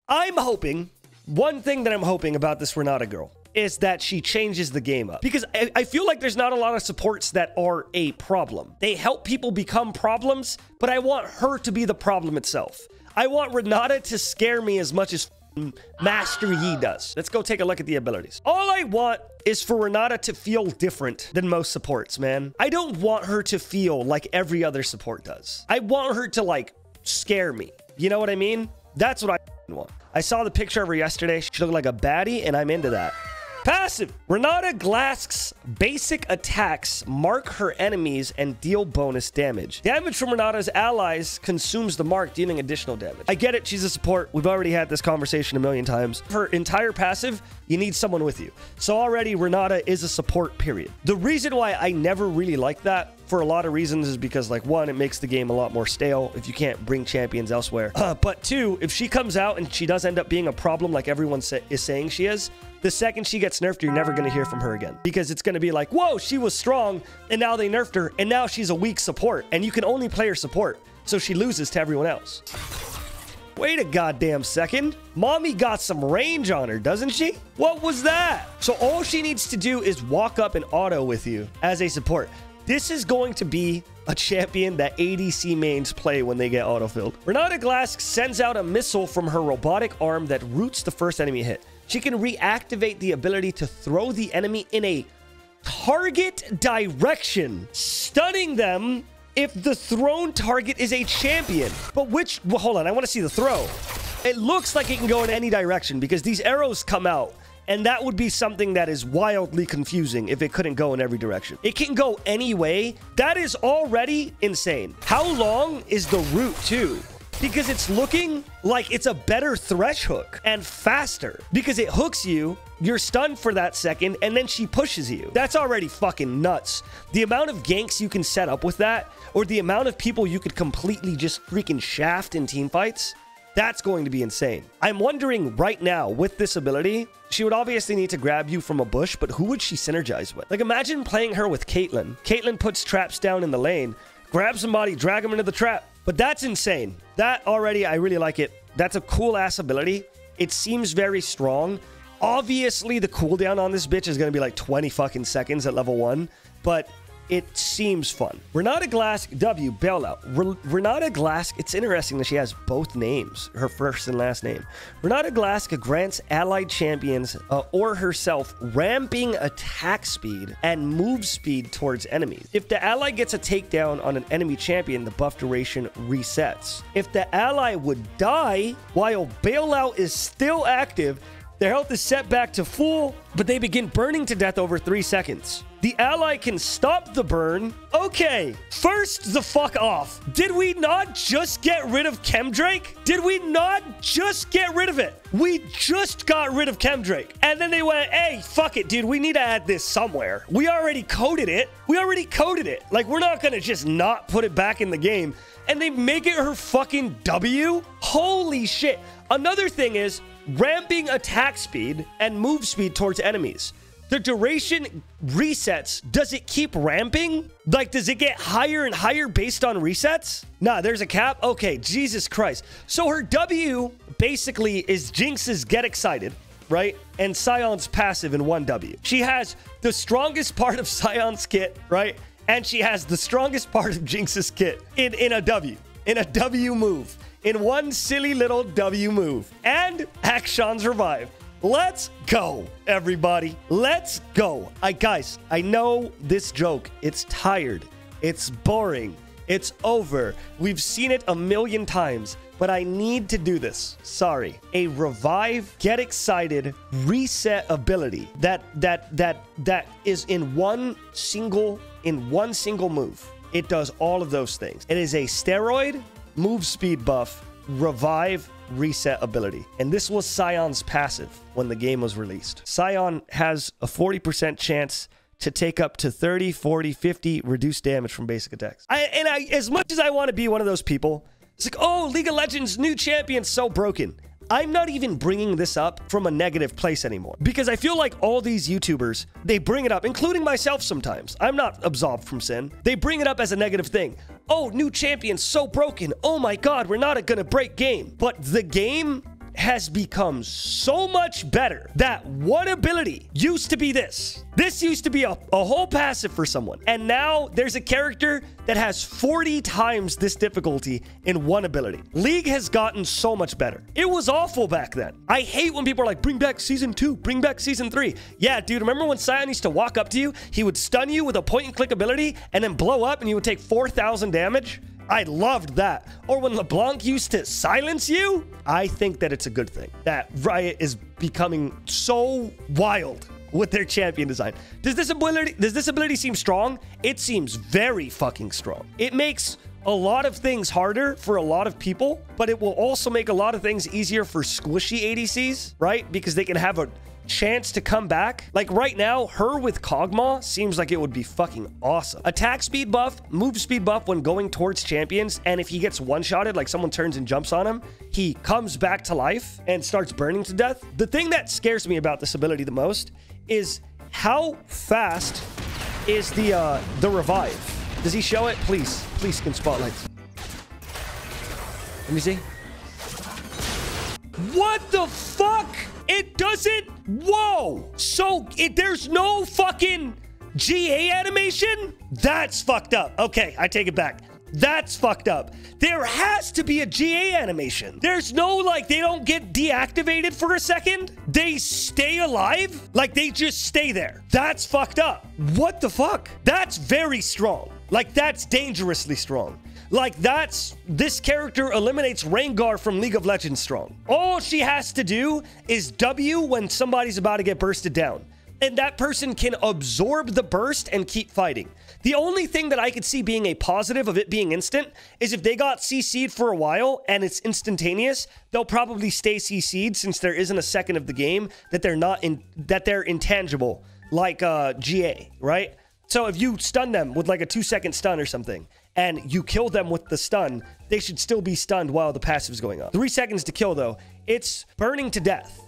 I'm hoping, one thing that I'm hoping about this Renata girl is that she changes the game up. Because I feel like there's not a lot of supports that are a problem. They help people become problems, but I want her to be the problem itself. I want Renata to scare me as much as Master Yi does. Let's go take a look at the abilities. All I want is for Renata to feel different than most supports, man. I don't want her to feel like every other support does. I want her to, like, scare me. You know what I mean? That's what I want. I saw the picture of her yesterday. She looked like a baddie, and I'm into that. Passive. Renata Glasc's basic attacks mark her enemies and deal bonus damage. Damage from Renata's allies consumes the mark, dealing additional damage. I get it. She's a support. We've already had this conversation a million times. Her entire passive, you need someone with you. So already Renata is a support, period. The reason why I never really like that, for a lot of reasons, is because, like, one, it makes the game a lot more stale if you can't bring champions elsewhere. But two, if she comes out and she does end up being a problem like everyone is saying she is, the second she gets nerfed, you're never going to hear from her again. Because it's going to be like, whoa, she was strong, and now they nerfed her, and now she's a weak support, and you can only play her support, so she loses to everyone else. Wait a goddamn second. Mommy got some range on her, doesn't she? What was that? So all she needs to do is walk up and auto with you as a support. This is going to be a champion that ADC mains play when they get autofilled. Renata Glasc sends out a missile from her robotic arm that roots the first enemy hit. She can reactivate the ability to throw the enemy in a target direction, stunning them if the thrown target is a champion. But which... Well, hold on. I want to see the throw. It looks like it can go in any direction because these arrows come out. And that would be something that is wildly confusing if it couldn't go in every direction. It can go any way. That is already insane. How long is the route too? Because it's looking like it's a better thresh hook and faster. Because it hooks you, you're stunned for that second, and then she pushes you. That's already fucking nuts. The amount of ganks you can set up with that, or the amount of people you could completely just freaking shaft in team fights, that's going to be insane. I'm wondering right now, with this ability, she would obviously need to grab you from a bush, but who would she synergize with? Like, imagine playing her with Caitlyn. Caitlyn puts traps down in the lane, grab somebody, drag them into the trap. But that's insane. That already, I really like it. That's a cool-ass ability. It seems very strong. Obviously, the cooldown on this bitch is going to be like 20 fucking seconds at level 1, but it seems fun. Renata Glasc, W, bailout. Renata Glasc, it's interesting that she has both names, her first and last name. Renata Glasc grants allied champions or herself ramping attack speed and move speed towards enemies. If the ally gets a takedown on an enemy champion, the buff duration resets. If the ally would die while bailout is still active, their health is set back to full, but they begin burning to death over 3 seconds. The ally can stop the burn. Okay, first the fuck off. Did we not just get rid of Chemdrake? Did we not just get rid of it? We just got rid of Chemdrake. And then they went, hey, fuck it, dude. We need to add this somewhere. We already coded it. Like, we're not going to just not put it back in the game. And they make it her fucking W? Holy shit. Another thing is ramping attack speed and move speed towards enemies. The duration resets. Does it keep ramping? Like, does it get higher and higher based on resets? Nah, there's a cap. Okay, Jesus Christ. So her W basically is Jinx's Get Excited, right? And Sion's passive in one W. She has the strongest part of Sion's kit, right? And she has the strongest part of Jinx's kit in a W. In a W move. In one silly little W move. And Akshon's Revive. Let's go, everybody. Let's go. Guys, I know this joke. It's tired. It's boring. It's over. We've seen it a million times, but I need to do this. Sorry. A revive, get excited, reset ability that is in one single move. It does all of those things. It is a steroid, move speed buff, revive, reset ability. And this was Sion's passive when the game was released. Sion has a 40% chance to take up to 30, 40, 50 reduced damage from basic attacks. As much as I want to be one of those people, it's like, oh, League of Legends new champion's so broken. I'm not even bringing this up from a negative place anymore because I feel like all these YouTubers, they bring it up, including myself sometimes. I'm not absolved from sin. They bring it up as a negative thing. Oh, new champion's so broken. Oh my God, we're not gonna break game. But the game has become so much better that one ability used to be this. This used to be a whole passive for someone. And now there's a character that has 40 times this difficulty in one ability. League has gotten so much better. It was awful back then. I hate when people are like, bring back season 2, bring back season 3. Yeah, dude, remember when Sion used to walk up to you? He would stun you with a point and click ability and then blow up and you would take 4,000 damage? I loved that. Or when LeBlanc used to silence you? I think that it's a good thing that Riot is becoming so wild with their champion design. Does this ability seem strong? It seems very fucking strong. It makes a lot of things harder for a lot of people, but it will also make a lot of things easier for squishy ADCs, right? Because they can have a chance to come back. Like right now, her with Kog'Maw seems like it would be fucking awesome. Attack speed buff, move speed buff when going towards champions, and if he gets one-shotted, like someone turns and jumps on him, he comes back to life and starts burning to death. The thing that scares me about this ability the most is how fast is the revive. Does he show it? Please skin spotlights. Let me see. What the fuck? It doesn't. Whoa. So there's no fucking GA animation? That's fucked up. Okay, I take it back. That's fucked up. There has to be a GA animation. There's no, like, they don't get deactivated for a second. They stay alive. Like, they just stay there. That's fucked up. What the fuck? That's very strong. Like, that's dangerously strong. Like, this character eliminates Rengar from League of Legends strong. All she has to do is W when somebody's about to get bursted down. And that person can absorb the burst and keep fighting. The only thing that I could see being a positive of it being instant is if they got CC'd for a while and it's instantaneous, they'll probably stay CC'd since there isn't a second of the game that they're intangible, like GA, right? So if you stun them with like a 2-second stun or something, and you kill them with the stun, they should still be stunned while the passive's going on. 3 seconds to kill, though. It's burning to death.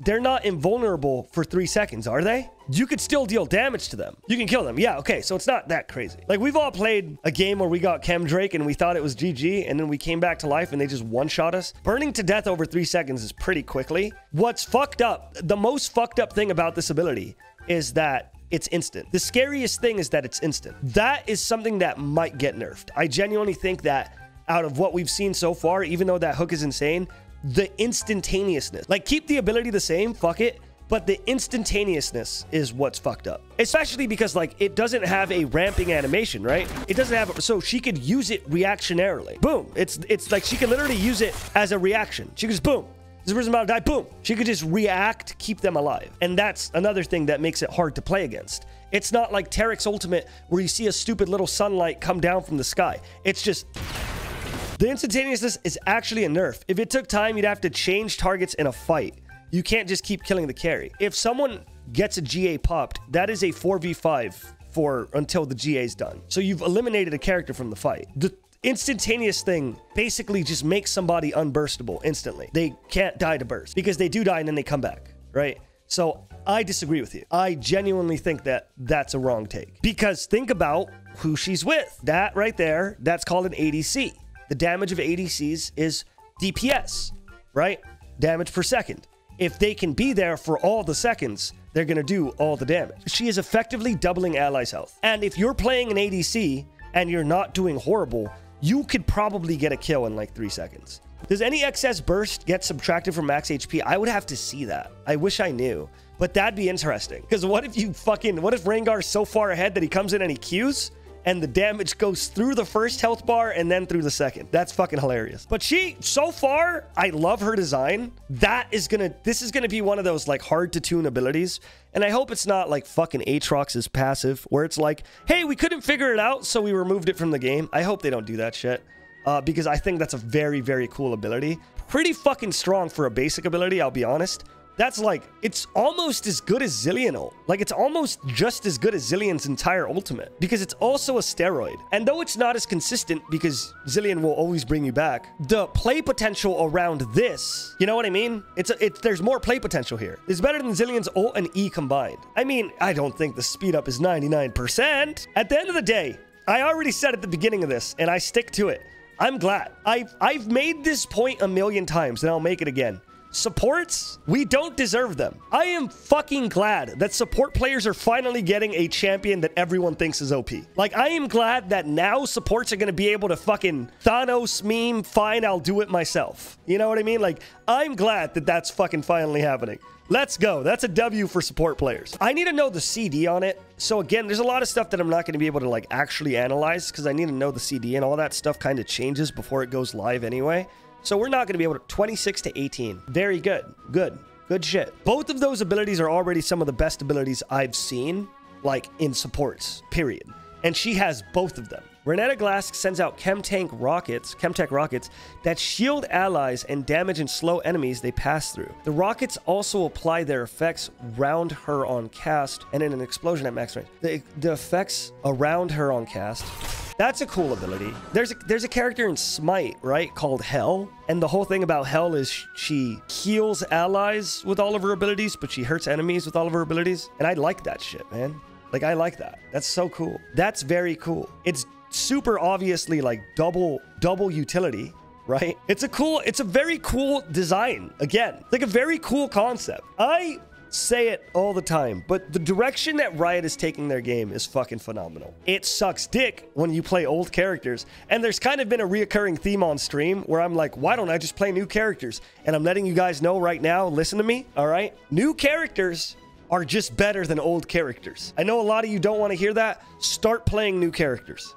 They're not invulnerable for 3 seconds, are they? You could still deal damage to them. You can kill them. Yeah, okay, so it's not that crazy. Like, we've all played a game where we got Chem Drake and we thought it was GG, and then we came back to life and they just one-shot us. Burning to death over 3 seconds is pretty quickly. What's fucked up, the most fucked up thing about this ability is that it's instant. The scariest thing is that it's instant. That is something that might get nerfed. I genuinely think that out of what we've seen so far, even though that hook is insane, the instantaneousness, like, keep the ability the same, fuck it, but the instantaneousness is what's fucked up. Especially because, like, it doesn't have a ramping animation, right? It doesn't have, so she could use it reactionarily. Boom. It's like she could literally use it as a reaction. She could just boom. This person's about to die, boom. She could just react, keep them alive. And that's another thing that makes it hard to play against. It's not like Tarek's ultimate where you see a stupid little sunlight come down from the sky. It's just, the instantaneousness is actually a nerf. If it took time, you'd have to change targets in a fight. You can't just keep killing the carry. If someone gets a GA popped, that is a 4v5 until the GA is done. So you've eliminated a character from the fight. The instantaneous thing basically just makes somebody unburstable instantly. They can't die to burst because they do die and then they come back, right? So I disagree with you. I genuinely think that that's a wrong take because think about who she's with. That right there, that's called an ADC. The damage of ADCs is DPS, right? Damage per second. If they can be there for all the seconds, they're going to do all the damage. She is effectively doubling allies' health. And if you're playing an ADC and you're not doing horrible, you could probably get a kill in like 3 seconds. Does any excess burst get subtracted from max HP? I would have to see that. I wish I knew, but that'd be interesting. Because what if Rengar's so far ahead that he comes in and he Qs and the damage goes through the first health bar and then through the second? That's fucking hilarious. But so far, I love her design. This is gonna be one of those like hard to tune abilities. And I hope it's not like fucking Aatrox's passive where it's like, hey, we couldn't figure it out, so we removed it from the game. I hope they don't do that shit. Because I think that's a very, very cool ability. Pretty fucking strong for a basic ability, I'll be honest. That's like, it's almost as good as Zilean ult. Like, it's almost just as good as Zillian's entire ultimate because it's also a steroid. And though it's not as consistent because Zilean will always bring you back, the play potential around this, you know what I mean? There's more play potential here. It's better than Zillian's ult and E combined. I mean, I don't think the speed up is 99%. At the end of the day, I already said at the beginning of this, and I stick to it. I'm glad. I've made this point a million times, and I'll make it again. Supports, we don't deserve them. I am fucking glad that support players are finally getting a champion that everyone thinks is OP. Like, I am glad that now supports are going to be able to fucking Thanos meme, fine, I'll do it myself. You know what I mean? Like, I'm glad that that's fucking finally happening. Let's go. That's a W for support players. I need to know the CD on it. So again, there's a lot of stuff that I'm not going to be able to like actually analyze because I need to know the CD, and all that stuff kind of changes before it goes live anyway. So we're not going to be able to... 26 to 18. Very good. Good shit. Both of those abilities are already some of the best abilities I've seen, like, in supports, period. And she has both of them. Renata Glasc sends out Chemtech rockets that shield allies and damage and slow enemies they pass through. The rockets also apply their effects around her on cast and in an explosion at max range. The effects around her on cast... That's a cool ability. There's a character in Smite, right, called Hell. And the whole thing about Hell is she heals allies with all of her abilities, but she hurts enemies with all of her abilities. And I like that shit, man. Like, I like that. That's so cool. That's very cool. It's super obviously like double utility, right? It's a very cool design. Again, like a very cool concept. I say it all the time, but the direction that Riot is taking their game is fucking phenomenal. It sucks dick when you play old characters, and there's kind of been a reoccurring theme on stream where I'm like, why don't I just play new characters? And I'm letting you guys know right now, listen to me, all right? New characters are just better than old characters. I know a lot of you don't want to hear that. Start playing new characters.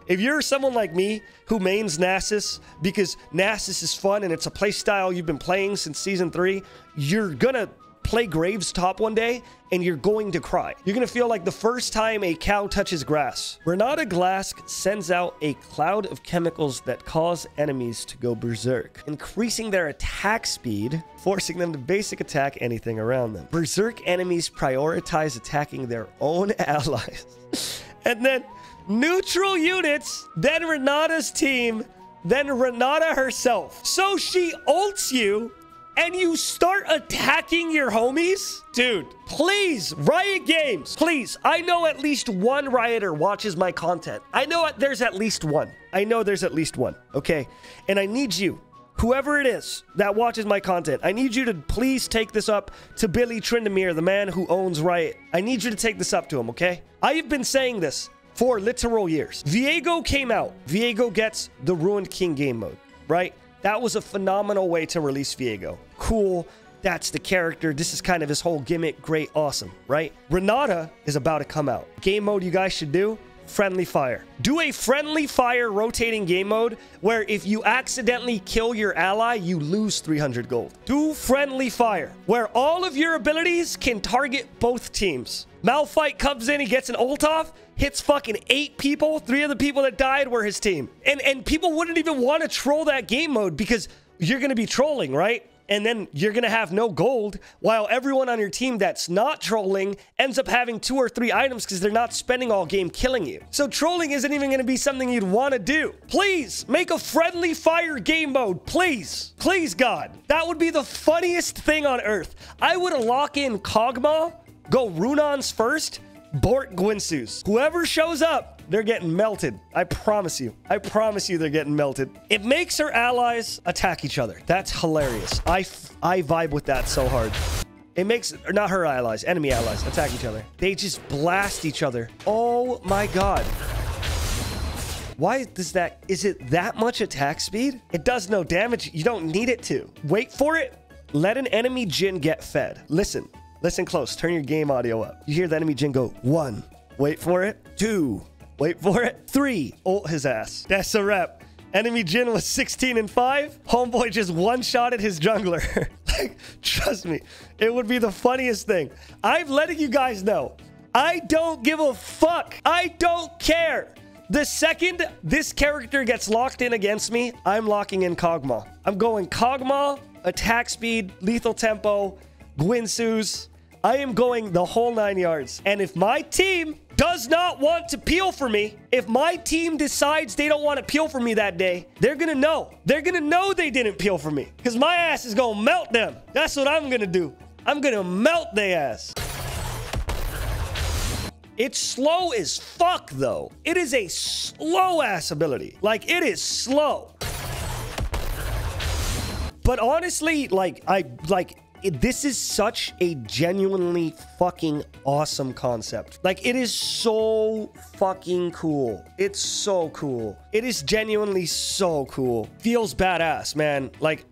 If you're someone like me who mains Nasus because Nasus is fun and it's a play style you've been playing since Season 3, you're gonna play Graves top one day and you're going to cry. You're going to feel like the first time a cow touches grass. Renata Glasc sends out a cloud of chemicals that cause enemies to go berserk, increasing their attack speed, forcing them to basic attack anything around them. Berserk enemies prioritize attacking their own allies. And then neutral units, then Renata's team, then Renata herself. So she ults you, and you start attacking your homies? Dude, please, Riot Games, please. I know at least one Rioter watches my content. I know there's at least one. Okay? And I need you, whoever it is that watches my content, I need you to please take this up to Billy Trindamere, the man who owns Riot. I need you to take this up to him, okay? I have been saying this for literal years. Viego came out. Viego gets the Ruined King game mode, right? That was a phenomenal way to release Viego. Cool. That's the character. This is kind of his whole gimmick. Great. Awesome. Right? Renata is about to come out. Game mode you guys should do. Friendly fire. Do a friendly fire rotating game mode where if you accidentally kill your ally, you lose 300 gold. Do friendly fire where all of your abilities can target both teams. Malphite comes in, he gets an ult off, hits fucking 8 people. 3 of the people that died were his team. And people wouldn't even want to troll that game mode because you're going to be trolling, right? And then you're going to have no gold while everyone on your team that's not trolling ends up having 2 or 3 items because they're not spending all game killing you. So trolling isn't even going to be something you'd want to do. Please make a friendly fire game mode. Please. Please, God. That would be the funniest thing on earth. I would lock in Kog'Maw, go Runons first, Bort Gwinsus. Whoever shows up, they're getting melted. I promise you. I promise you they're getting melted. It makes her allies attack each other. That's hilarious. I vibe with that so hard. It makes, or not her allies, enemy allies attack each other. They just blast each other. Oh my God. Why does that, is it that much attack speed? It does no damage. You don't need it to. Wait for it. Let an enemy Jhin get fed. Listen. Listen close. Turn your game audio up. You hear the enemy Jhin go 1. Wait for it. 2. Wait for it. 3. Ult his ass. That's a rep. Enemy Jhin was 16 and 5. Homeboy just one-shotted his jungler. Like, trust me, it would be the funniest thing. I'm letting you guys know. I don't give a fuck. I don't care. The second this character gets locked in against me, I'm locking in Kog'Maw. I'm going Kog'Maw, attack speed, lethal tempo, Gwinsus. I am going the whole 9 yards. And if my team does not want to peel for me, if my team decides they don't want to peel for me that day, they're going to know. They're going to know they didn't peel for me because my ass is going to melt them. That's what I'm going to do. I'm going to melt their ass. It's slow as fuck, though. It is a slow-ass ability. Like, it is slow. But honestly, this is such a genuinely fucking awesome concept. Like, it is so fucking cool. It's so cool. It is genuinely so cool. Feels badass, man. Like,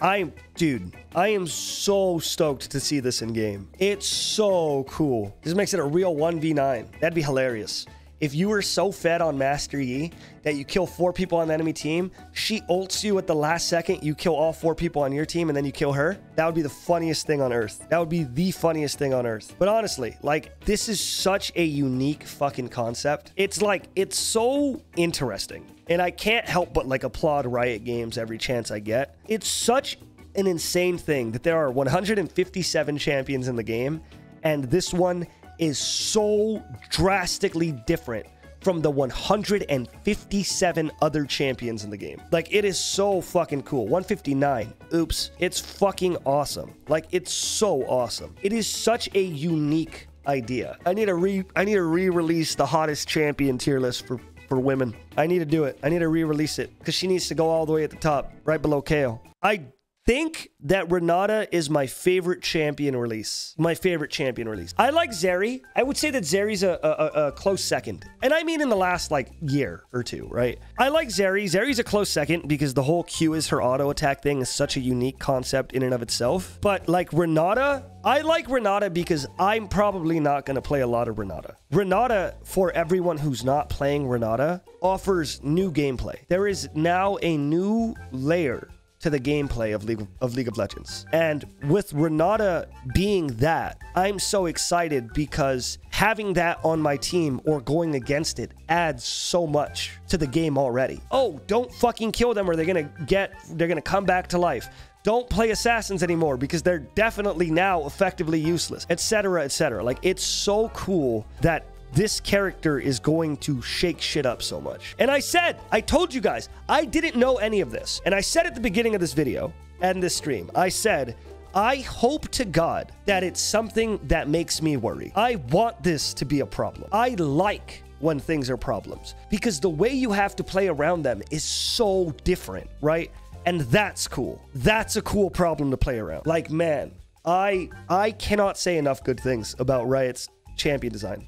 dude, I am so stoked to see this in game. It's so cool. This makes it a real 1v9. That'd be hilarious. If you were so fed on Master Yi that you kill 4 people on the enemy team, she ults you at the last second, you kill all 4 people on your team, and then you kill her, that would be the funniest thing on earth. That would be the funniest thing on earth. But honestly, like, this is such a unique fucking concept. It's like, it's so interesting. And I can't help but like applaud Riot Games every chance I get. It's such an insane thing that there are 157 champions in the game, and this one is so drastically different from the 157 other champions in the game. Like, it is so fucking cool. 159. Oops. It's fucking awesome. Like, it's so awesome. It is such a unique idea. I need to re-release the hottest champion tier list for women. I need to do it. I need to re-release it because she needs to go all the way at the top, right below KO. I think that Renata is my favorite champion release. My favorite champion release. I like Zeri. I would say that Zeri's a close second. And I mean in the last, like, year or two, right? I like Zeri. Zeri's a close second because the whole Q is her auto attack thing is such a unique concept in and of itself. But, like, Renata, I like Renata because I'm probably not going to play a lot of Renata. Renata, for everyone who's not playing Renata, offers new gameplay. There is now a new layer to the gameplay of League of Legends. And with Renata being that, I'm so excited because having that on my team or going against it adds so much to the game already. Oh, don't fucking kill them or they're gonna come back to life. Don't play assassins anymore because they're definitely now effectively useless, etc., etc. Like, it's so cool that this character is going to shake shit up so much. And I told you guys, I didn't know any of this. And I said at the beginning of this video and this stream, I said, I hope to God that it's something that makes me worry. I want this to be a problem. I like when things are problems because the way you have to play around them is so different, right? And that's cool. That's a cool problem to play around. Like, man, I cannot say enough good things about Riot's champion design.